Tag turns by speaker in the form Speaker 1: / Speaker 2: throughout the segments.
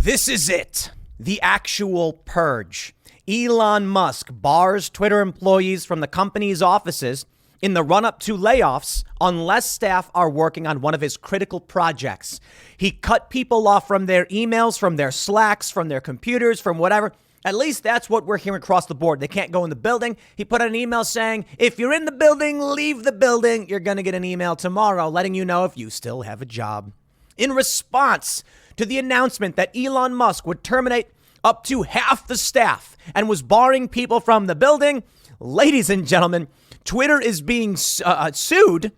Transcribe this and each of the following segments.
Speaker 1: This is it. The actual purge. Elon Musk bars Twitter employees from the company's offices in the run-up to layoffs unless staff are working on one of his critical projects. He cut people off from their emails, from their Slacks, from their computers, from whatever. At least that's what we're hearing across the board. They can't go in the building. He put out an email saying, if you're in the building, leave the building. You're going to get an email tomorrow letting you know if you still have a job. In response to the announcement that Elon Musk would terminate up to half the staff and was barring people from the building, ladies and gentlemen, Twitter is being sued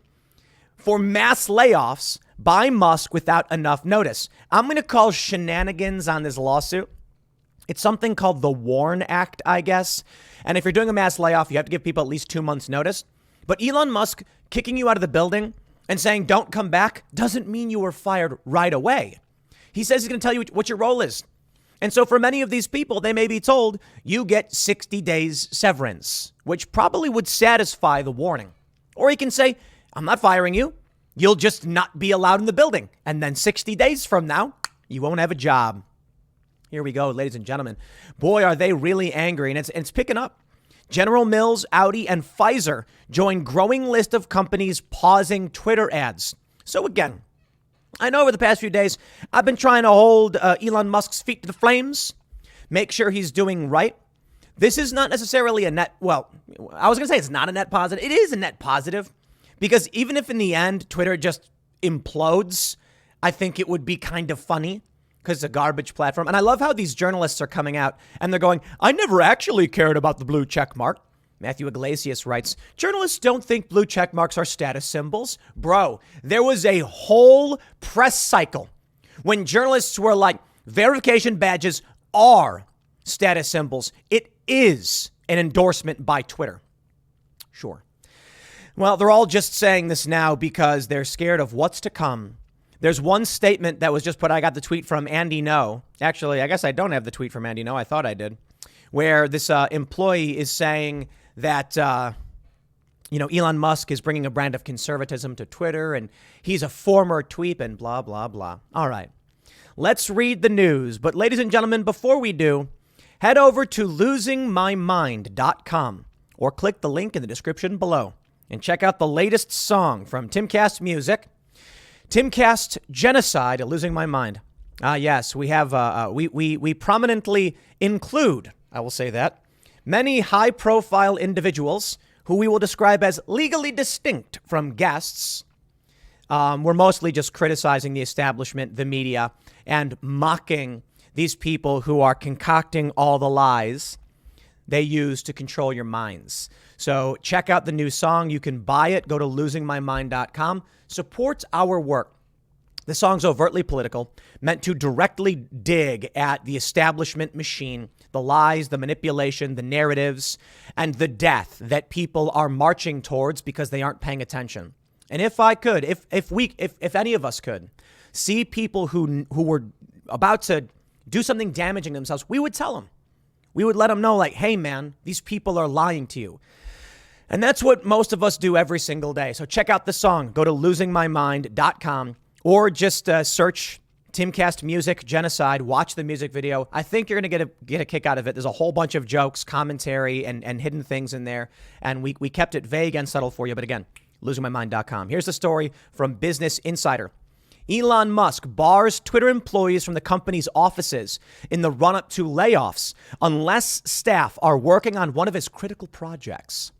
Speaker 1: for mass layoffs by Musk without enough notice. I'm going to call shenanigans on this lawsuit. It's something called the WARN Act, I guess. And if you're doing a mass layoff, you have to give people at least 2 months notice. But Elon Musk kicking you out of the building and saying don't come back doesn't mean you were fired right away. He says he's going to tell you what your role is. And so for many of these people, they may be told you get 60 days severance, which probably would satisfy the warning. Or he can say, I'm not firing you. You'll just not be allowed in the building. And then 60 days from now, you won't have a job. Here we go, ladies and gentlemen. Boy, are they really angry. And it's picking up. General Mills, Audi, and Pfizer join growing list of companies pausing Twitter ads. So again, I know over the past few days, I've been trying to hold Elon Musk's feet to the flames, make sure he's doing right. This is not necessarily a net, well, I was going to say it's not a net positive. It is a net positive because even if in the end Twitter just implodes, I think it would be kind of funny because it's a garbage platform. And I love how these journalists are coming out and they're going, I never actually cared about the blue check mark. Matthew Iglesias writes, journalists don't think blue check marks are status symbols. Bro, there was a whole press cycle when journalists were like, verification badges are status symbols. It is an endorsement by Twitter. Sure. Well, they're all just saying this now because they're scared of what's to come. There's one statement that was just put. I got the tweet from Andy No. Actually, I guess I don't have the tweet from Andy No. I thought I did. Where this employee is saying that, Elon Musk is bringing a brand of conservatism to Twitter and he's a former tweep and blah, blah, blah. All right, let's read the news. But ladies and gentlemen, before we do, head over to losingmymind.com or click the link in the description below and check out the latest song from Timcast Music, Timcast Genocide, Losing My Mind. Yes, we have, we prominently include, I will say that, many high-profile individuals who we will describe as legally distinct from guests. We're mostly just criticizing the establishment, the media, and mocking these people who are concocting all the lies they use to control your minds. So check out the new song. You can buy it. Go to losingmymind.com. Support our work. The song's overtly political, meant to directly dig at the establishment machine, the lies, the manipulation, the narratives, and the death that people are marching towards because they aren't paying attention. And if I could, if any of us could see people who were about to do something damaging themselves, we would tell them. We would let them know, like, hey, man, these people are lying to you. And that's what most of us do every single day. So check out the song. Go to losingmymind.com. Or just search Timcast Music Genocide. Watch the music video. I think you're going to get a kick out of it. There's a whole bunch of jokes, commentary, and hidden things in there. And we kept it vague and subtle for you. But again, losingmymind.com. Here's the story from Business Insider. Elon Musk bars Twitter employees from the company's offices in the run-up to layoffs unless staff are working on one of his critical projects.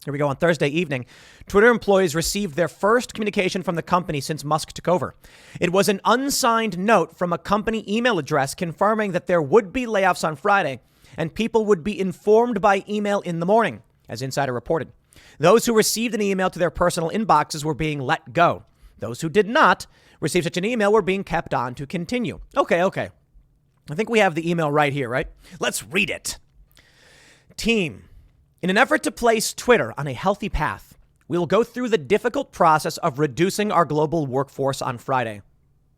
Speaker 1: Here we go. On Thursday evening, Twitter employees received their first communication from the company since Musk took over. It was an unsigned note from a company email address confirming that there would be layoffs on Friday and people would be informed by email in the morning, as Insider reported. Those who received an email to their personal inboxes were being let go. Those who did not receive such an email were being kept on to continue. Okay. I think we have the email right here, right? Let's read it. Team. In an effort to place Twitter on a healthy path, we will go through the difficult process of reducing our global workforce on Friday.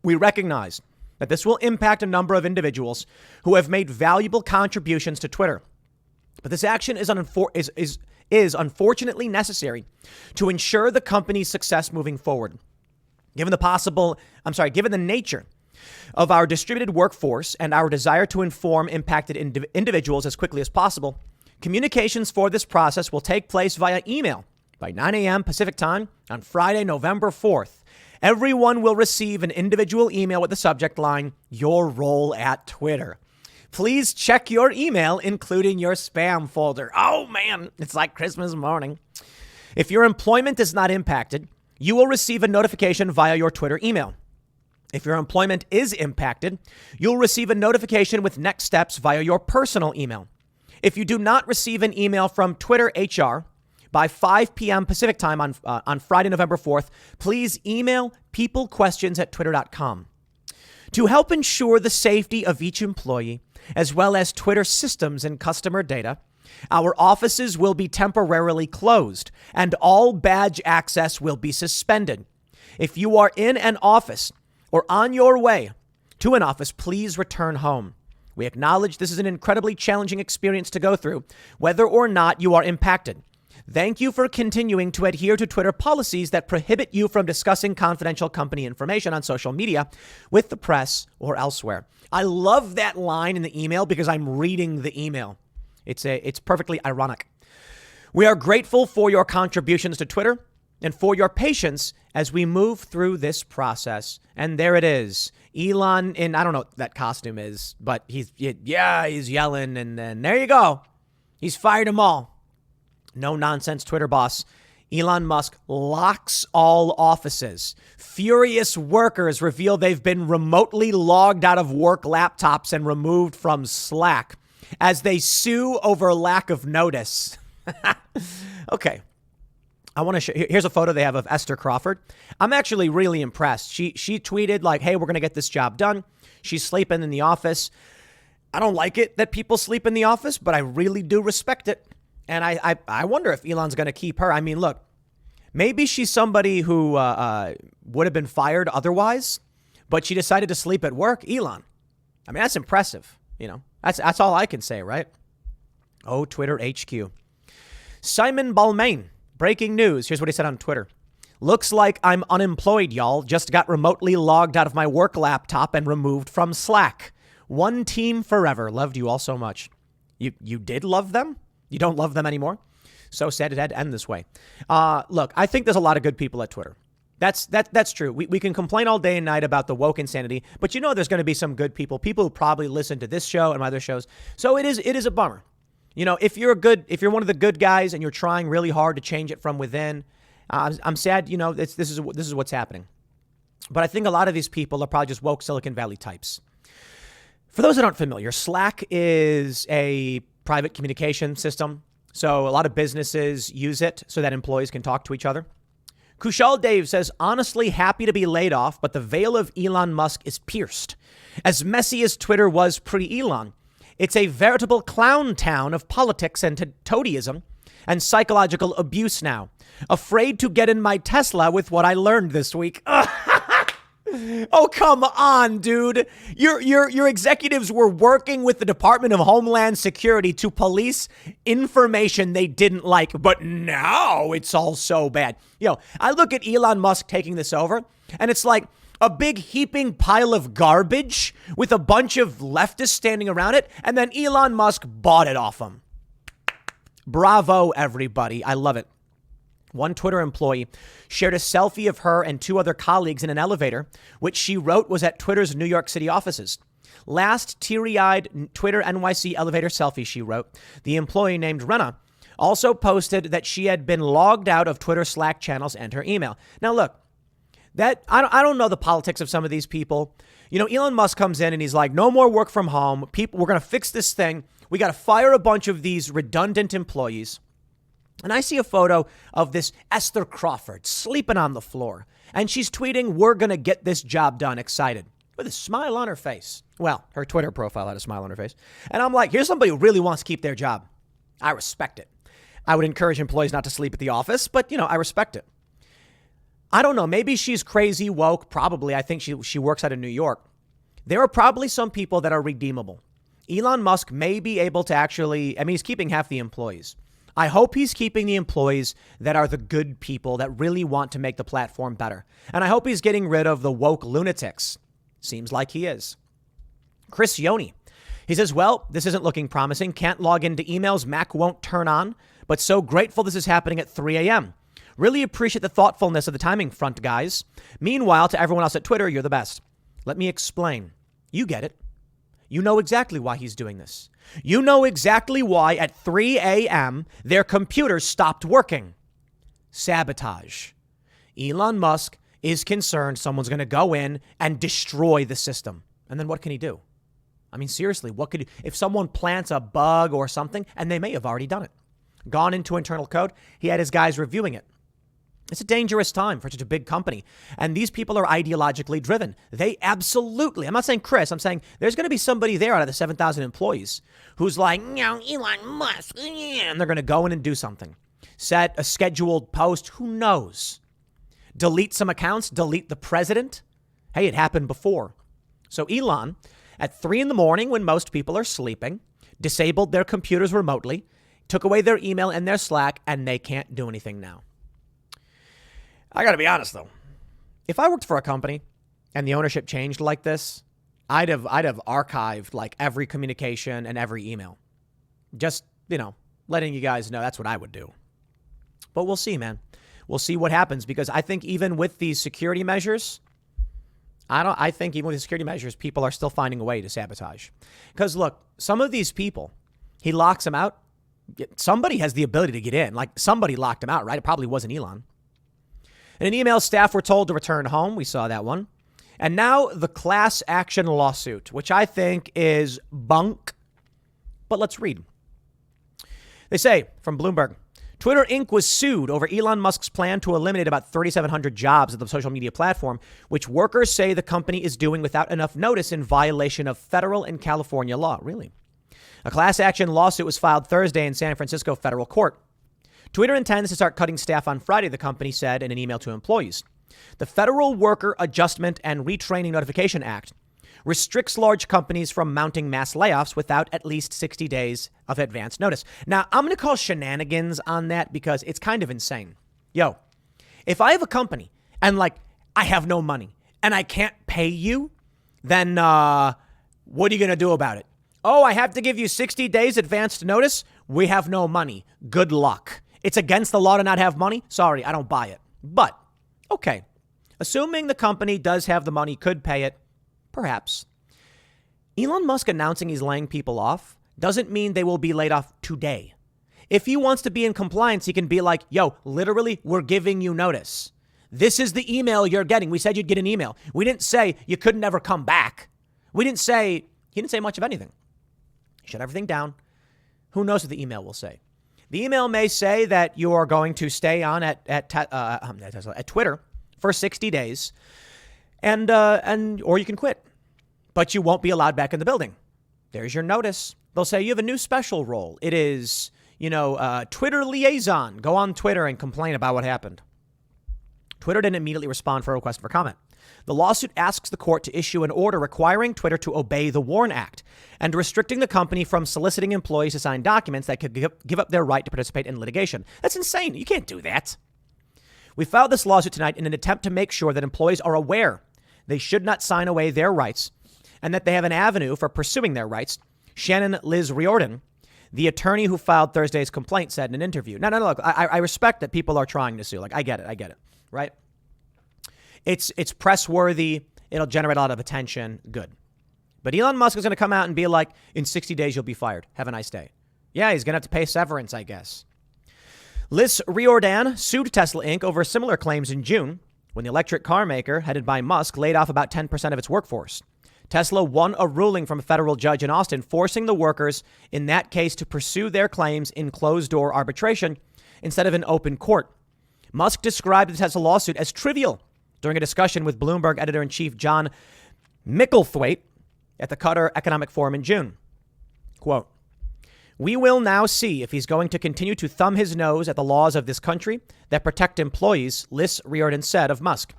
Speaker 1: We recognize that this will impact a number of individuals who have made valuable contributions to Twitter. But this action is unfortunately necessary to ensure the company's success moving forward. Given the nature of our distributed workforce and our desire to inform impacted individuals as quickly as possible, communications for this process will take place via email by 9 a.m. Pacific time on Friday, November 4th. Everyone will receive an individual email with the subject line, "Your role at Twitter." Please check your email, including your spam folder. Oh man, it's like Christmas morning. If your employment is not impacted, you will receive a notification via your Twitter email. If your employment is impacted, you'll receive a notification with next steps via your personal email. If you do not receive an email from Twitter HR by 5 p.m. Pacific time on Friday, November 4th, please email peoplequestions@twitter.com. To help ensure the safety of each employee, as well as Twitter systems and customer data, our offices will be temporarily closed and all badge access will be suspended. If you are in an office or on your way to an office, please return home. We acknowledge this is an incredibly challenging experience to go through, whether or not you are impacted. Thank you for continuing to adhere to Twitter policies that prohibit you from discussing confidential company information on social media with the press or elsewhere. I love that line in the email because I'm reading the email. It's perfectly ironic. We are grateful for your contributions to Twitter and for your patience as we move through this process. And there it is. Elon in, I don't know what that costume is, but he's yelling. And then there you go. He's fired them all. No nonsense Twitter boss. Elon Musk locks all offices. Furious workers reveal they've been remotely logged out of work laptops and removed from Slack as they sue over lack of notice. Okay. I want to show. Here's a photo they have of Esther Crawford. I'm actually really impressed. She tweeted like, "Hey, we're going to get this job done." She's sleeping in the office. I don't like it that people sleep in the office, but I really do respect it. And I wonder if Elon's going to keep her. I mean, look, maybe she's somebody who would have been fired otherwise, but she decided to sleep at work. Elon. I mean, that's impressive. You know, that's all I can say, right? Oh, Twitter HQ. Simon Balmain. Breaking news. Here's what he said on Twitter. Looks like I'm unemployed, y'all. Just got remotely logged out of my work laptop and removed from Slack. One team forever. Loved you all so much. You did love them? You don't love them anymore? So sad it had to end this way. Look, I think there's a lot of good people at Twitter. That's true. We can complain all day and night about the woke insanity, but you know there's going to be some good people who probably listen to this show and my other shows. So it is a bummer. You know, if you're one of the good guys and you're trying really hard to change it from within, I'm sad. You know, this is what's happening. But I think a lot of these people are probably just woke Silicon Valley types. For those that aren't familiar, Slack is a private communication system. So a lot of businesses use it so that employees can talk to each other. Kushal Dave says, honestly happy to be laid off, but the veil of Elon Musk is pierced. As messy as Twitter was pre-Elon, it's a veritable clown town of politics and toadyism and psychological abuse now. Afraid to get in my Tesla with what I learned this week. Oh, come on, dude. Your executives were working with the Department of Homeland Security to police information they didn't like, but now it's all so bad. You know, I look at Elon Musk taking this over, and it's like a big heaping pile of garbage with a bunch of leftists standing around it, and then Elon Musk bought it off them. Bravo, everybody. I love it. One Twitter employee shared a selfie of her and two other colleagues in an elevator, which she wrote was at Twitter's New York City offices. Last teary-eyed Twitter NYC elevator selfie, she wrote. The employee named Rena also posted that she had been logged out of Twitter Slack channels and her email. Now, look, that I don't know the politics of some of these people. You know, Elon Musk comes in and he's like, no more work from home. People, we're going to fix this thing. We got to fire a bunch of these redundant employees. And I see a photo of this Esther Crawford sleeping on the floor. And she's tweeting, we're going to get this job done, excited, with a smile on her face. Well, her Twitter profile had a smile on her face. And I'm like, here's somebody who really wants to keep their job. I respect it. I would encourage employees not to sleep at the office, but, you know, I respect it. I don't know. Maybe she's crazy woke. Probably. I think she works out of New York. There are probably some people that are redeemable. Elon Musk may be able to actually, I mean, he's keeping half the employees. I hope he's keeping the employees that are the good people that really want to make the platform better. And I hope he's getting rid of the woke lunatics Seems like he is. Chris Yoni. He says, well, this isn't looking promising. Can't log into emails. Mac won't turn on. But so grateful this is happening at 3 a.m. Really appreciate the thoughtfulness of the timing front, guys. Meanwhile, to everyone else at Twitter, you're the best. Let me explain. You get it. You know exactly why he's doing this. You know exactly why at 3 a.m. their computers stopped working. Sabotage. Elon Musk is concerned someone's going to go in and destroy the system. And then what can he do? I mean, seriously, what could if someone plants a bug or something, and they may have already done it, gone into internal code, he had his guys reviewing it. It's a dangerous time for such a big company. And these people are ideologically driven. They absolutely, I'm not saying Chris, I'm saying there's going to be somebody there out of the 7,000 employees who's like, no, Elon Musk, and they're going to go in and do something. Set a scheduled post, who knows? Delete some accounts, delete the president. Hey, it happened before. So Elon, at 3 a.m, when most people are sleeping, disabled their computers remotely, took away their email and their Slack, and they can't do anything now. I got to be honest, though. If I worked for a company and the ownership changed like this, I'd have archived like every communication and every email. Just, letting you guys know that's what I would do. But we'll see, man. We'll see what happens, because I think even with these security measures, I think even with the security measures, people are still finding a way to sabotage. Because look, some of these people, he locks them out. Somebody has the ability to get in. Like somebody locked him out, right? It probably wasn't Elon. In an email, staff were told to return home. We saw that one. And now the class action lawsuit, which I think is bunk. But let's read. They say from Bloomberg, Twitter Inc. was sued over Elon Musk's plan to eliminate about 3,700 jobs at the social media platform, which workers say the company is doing without enough notice in violation of federal and California law. Really? A class action lawsuit was filed Thursday in San Francisco federal court. Twitter intends to start cutting staff on Friday, the company said in an email to employees. The Federal Worker Adjustment and Retraining Notification Act restricts large companies from mounting mass layoffs without at least 60 days of advance notice. Now, I'm going to call shenanigans on that because it's kind of insane. Yo, if I have a company and I have no money and I can't pay you, then what are you going to do about it? Oh, I have to give you 60 days advance notice. We have no money. Good luck. It's against the law to not have money. Sorry, I don't buy it. But, okay, assuming the company does have the money, could pay it, perhaps. Elon Musk announcing he's laying people off doesn't mean they will be laid off today. If he wants to be in compliance, he can be like, yo, literally, we're giving you notice. This is the email you're getting. We said you'd get an email. We didn't say you could never come back. He didn't say much of anything. Shut everything down. Who knows what the email will say? The email may say that you are going to stay on at Twitter for 60 days, or you can quit, but you won't be allowed back in the building. There's your notice. They'll say you have a new special role. It is, Twitter liaison. Go on Twitter and complain about what happened. Twitter didn't immediately respond for a request for comment. The lawsuit asks the court to issue an order requiring Twitter to obey the WARN Act and restricting the company from soliciting employees to sign documents that could give up their right to participate in litigation. That's insane. You can't do that. We filed this lawsuit tonight in an attempt to make sure that employees are aware they should not sign away their rights and that they have an avenue for pursuing their rights, Shannon Liz Riordan, the attorney who filed Thursday's complaint, said in an interview. No, look, I respect that people are trying to sue. I get it, right? It's press worthy. It'll generate a lot of attention. Good. But Elon Musk is going to come out and be like, in 60 days, you'll be fired. Have a nice day. Yeah, he's going to have to pay severance, I guess. Liz Riordan sued Tesla Inc. over similar claims in June when the electric car maker, headed by Musk, laid off about 10% of its workforce. Tesla won a ruling from a federal judge in Austin, forcing the workers in that case to pursue their claims in closed-door arbitration instead of in open court. Musk described the Tesla lawsuit as trivial during a discussion with Bloomberg editor-in-chief John Micklethwait at the Qatar Economic Forum in June. Quote, "We will now see if he's going to continue to thumb his nose at the laws of this country that protect employees," Liz Riordan said of Musk.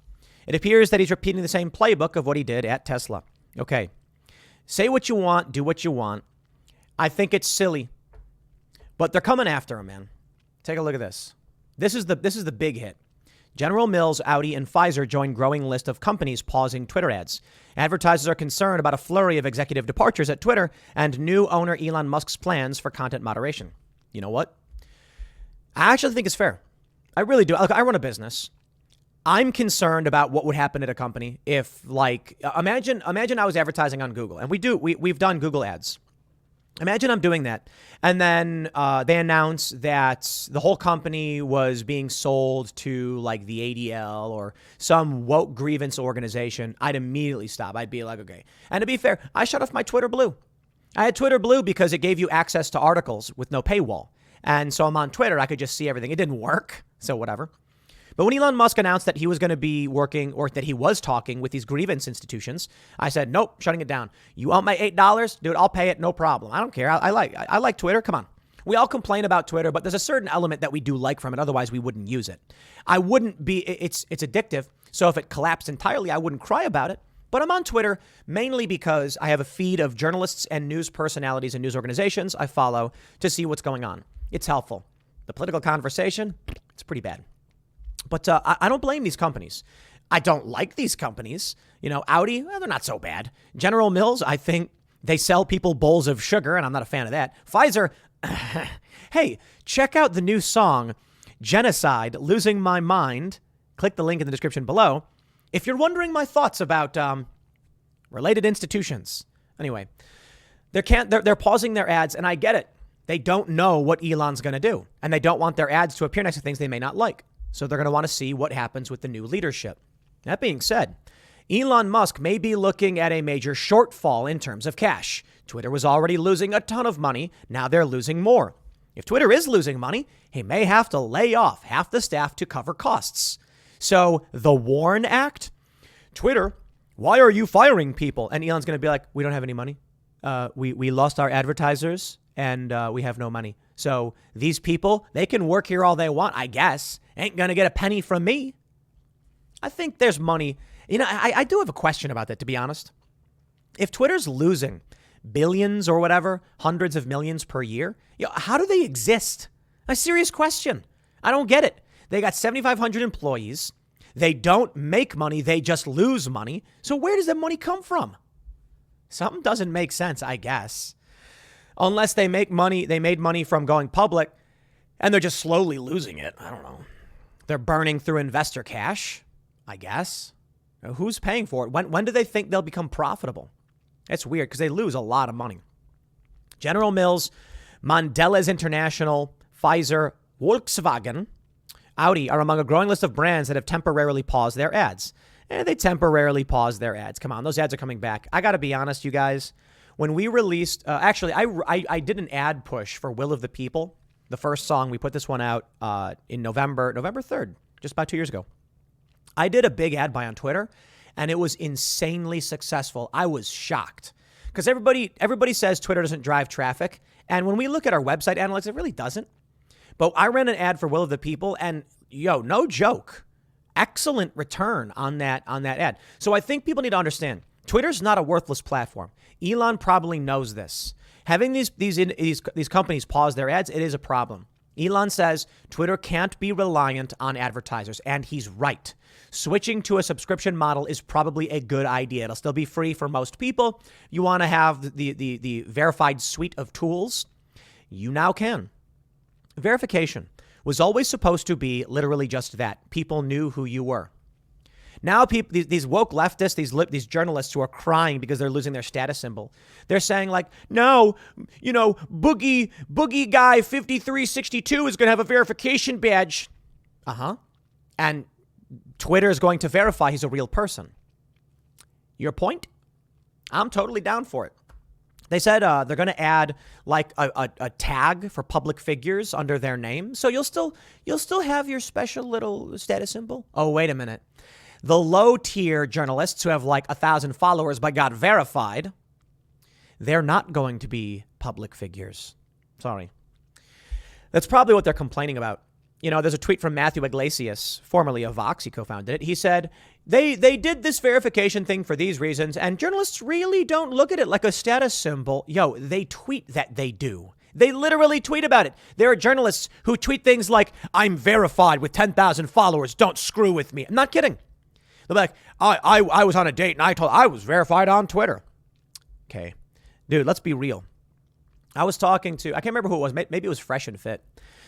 Speaker 1: It appears that he's repeating the same playbook of what he did at Tesla. Okay, say what you want, do what you want. I think it's silly, but they're coming after him, man. Take a look at this. This is the big hit. General Mills, Audi, and Pfizer join growing list of companies pausing Twitter ads. Advertisers are concerned about a flurry of executive departures at Twitter and new owner Elon Musk's plans for content moderation. You know what? I actually think it's fair. I really do. Look, I run a business. I'm concerned about what would happen at a company if, like, imagine I was advertising on Google, and we've done Google ads. Imagine I'm doing that, and then they announce that the whole company was being sold to, like, the ADL or some woke grievance organization. I'd immediately stop. I'd be like, okay. And to be fair, I shut off my Twitter Blue. I had Twitter Blue because it gave you access to articles with no paywall. And so I'm on Twitter. I could just see everything. It didn't work, so whatever. But when Elon Musk announced that he was going to be working, or that he was talking with these grievance institutions, I said, nope, shutting it down. You want my $8? Dude, I'll pay it. No problem. I don't care. I like Twitter. Come on. We all complain about Twitter, but there's a certain element that we do like from it. Otherwise, we wouldn't use it. It's addictive. So if it collapsed entirely, I wouldn't cry about it. But I'm on Twitter mainly because I have a feed of journalists and news personalities and news organizations I follow to see what's going on. It's helpful. The political conversation, it's pretty bad. But I don't blame these companies. I don't like these companies. You know, Audi, well, they're not so bad. General Mills, I think they sell people bowls of sugar, and I'm not a fan of that. Pfizer, hey, check out the new song, Genocide, Losing My Mind. Click the link in the description below if you're wondering my thoughts about related institutions. Anyway, they're pausing their ads, and I get it. They don't know what Elon's going to do, and they don't want their ads to appear next to things they may not like. So they're going to want to see what happens with the new leadership. That being said, Elon Musk may be looking at a major shortfall in terms of cash. Twitter was already losing a ton of money. Now they're losing more. If Twitter is losing money, he may have to lay off half the staff to cover costs. So the Warren Act, Twitter, why are you firing people? And Elon's going to be like, we don't have any money. We lost our advertisers and we have no money. So these people, they can work here all they want, I guess. Ain't going to get a penny from me. I think there's money. You know, I do have a question about that, to be honest. If Twitter's losing billions or whatever, hundreds of millions per year, how do they exist? A serious question. I don't get it. They got 7,500 employees. They don't make money. They just lose money. So where does that money come from? Something doesn't make sense, I guess. Unless they made money from going public and they're just slowly losing it. I don't know. They're burning through investor cash, I guess. Who's paying for it? When do they think they'll become profitable? It's weird because they lose a lot of money. General Mills, Mondelez International, Pfizer, Volkswagen, Audi are among a growing list of brands that have temporarily paused their ads. And they temporarily paused their ads. Come on, those ads are coming back. I got to be honest, you guys. When we released, I did an ad push for Will of the People. The first song, we put this one out in November 3rd, just about 2 years ago. I did a big ad buy on Twitter, and it was insanely successful. I was shocked because everybody says Twitter doesn't drive traffic. And when we look at our website analytics, it really doesn't. But I ran an ad for Will of the People, and no joke, excellent return on that ad. So I think people need to understand Twitter's not a worthless platform. Elon probably knows this. Having these companies pause their ads, it is a problem. Elon says Twitter can't be reliant on advertisers, and he's right. Switching to a subscription model is probably a good idea. It'll still be free for most people. You want to have the verified suite of tools? You now can. Verification was always supposed to be literally just that. People knew who you were. Now these woke leftists, these journalists who are crying because they're losing their status symbol, they're saying like, no, Boogie guy 5362 is going to have a verification badge. And Twitter is going to verify he's a real person. Your point? I'm totally down for it. They said they're going to add like a tag for public figures under their name. So you'll still have your special little status symbol. Oh, wait a minute. The low tier journalists who have like 1,000 followers but got verified, they're not going to be public figures. Sorry. That's probably what they're complaining about. There's a tweet from Matthew Iglesias, formerly of Vox. He co-founded it. He said, they did this verification thing for these reasons, and journalists really don't look at it like a status symbol. They tweet that they do. They literally tweet about it. There are journalists who tweet things like, I'm verified with 10,000 followers. Don't screw with me. I'm not kidding. They're like, I was on a date and I was verified on Twitter. Okay. Dude, let's be real. I was talking to, I can't remember who it was. Maybe it was Fresh and Fit.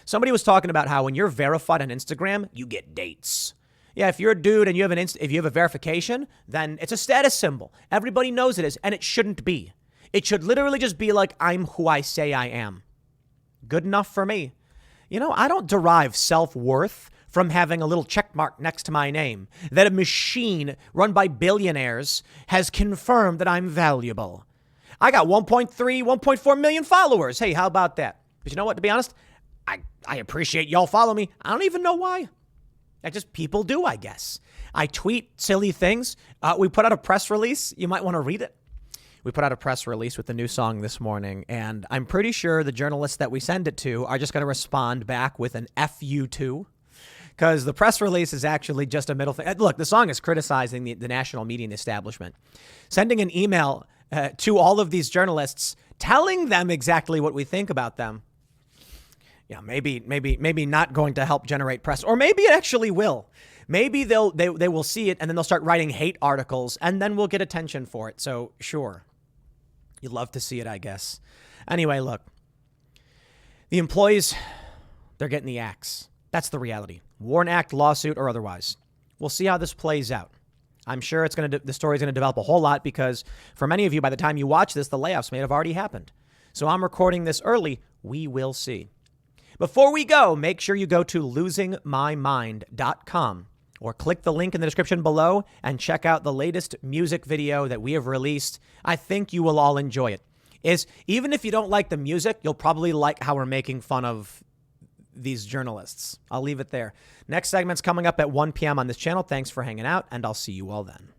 Speaker 1: Somebody was talking about how when you're verified on Instagram, you get dates. Yeah, if you're a dude and you have if you have a verification, then it's a status symbol. Everybody knows it is, and it shouldn't be. It should literally just be like, I'm who I say I am. Good enough for me. You know, I don't derive self-worth from having a little check mark next to my name that a machine run by billionaires has confirmed that I'm valuable. I got 1.4 million followers. Hey, how about that? But you know what, to be honest, I appreciate y'all follow me. I don't even know why. People do, I guess. I tweet silly things. We put out a press release. You might want to read it. We put out a press release with the new song this morning, and I'm pretty sure the journalists that we send it to are just going to respond back with an F you too, because the press release is actually just a middle thing. Look, the song is criticizing the national media establishment. Sending an email to all of these journalists telling them exactly what we think about them. Yeah, maybe not going to help generate press, or maybe it actually will. Maybe they will see it and then they'll start writing hate articles and then we'll get attention for it. So sure, you'd love to see it, I guess. Anyway, look, the employees, they're getting the axe. That's the reality. Warren Act, lawsuit or otherwise. We'll see how this plays out. I'm sure the story's going to develop a whole lot because for many of you, by the time you watch this, the layoffs may have already happened. So I'm recording this early. We will see. Before we go, make sure you go to losingmymind.com or click the link in the description below and check out the latest music video that we have released. I think you will all enjoy it. Even if you don't like the music, you'll probably like how we're making fun of these journalists. I'll leave it there. Next segment's coming up at 1 p.m. on this channel. Thanks for hanging out, and I'll see you all then.